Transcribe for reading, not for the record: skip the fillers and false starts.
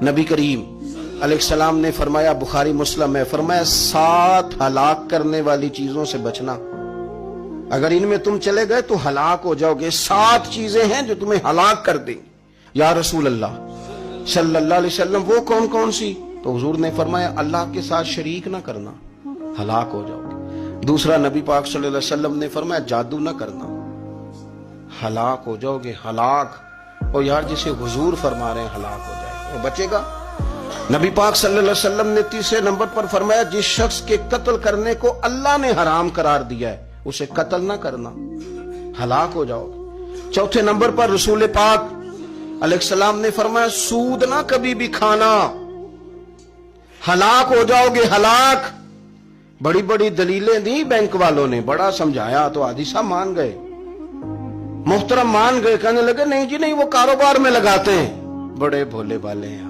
نبی کریم علیہ السلام نے فرمایا، بخاری مسلم میں فرمایا، 7 ہلاک کرنے والی چیزوں سے بچنا، اگر ان میں تم چلے گئے تو ہلاک ہو جاؤ گے۔ 7 چیزیں ہیں جو تمہیں ہلاک کر دیں۔ یا رسول اللہ صلی اللہ علیہ وسلم وہ کون کون سی؟ تو حضور نے فرمایا، اللہ کے ساتھ شریک نہ کرنا، ہلاک ہو جاؤ گے۔ دوسرا نبی پاک صلی اللہ علیہ وسلم نے فرمایا، جادو نہ کرنا، ہلاک ہو جاؤ گے، ہلاک۔ اور یار جسے حضور فرما رہے ہیں ہلاک ہو جائے گا، وہ بچے گا؟ نبی پاک صلی اللہ علیہ وسلم نے تیسرے نمبر پر فرمایا، جس شخص کے قتل کرنے کو اللہ نے حرام قرار دیا ہے اسے قتل نہ کرنا، ہلاک ہو جاؤ گے۔ چوتھے نمبر پر رسول پاک علیہ السلام نے فرمایا، سود نہ کبھی بھی کھانا، ہلاک ہو جاؤ گے، ہلاک۔ بڑی بڑی دلیلیں دی بینک والوں نے، بڑا سمجھایا تو حاجی صاحب مان گئے، محترم مان گئے، کہنے لگے نہیں جی نہیں، وہ کاروبار میں لگاتے ہیں۔ بڑے بھولے والے ہیں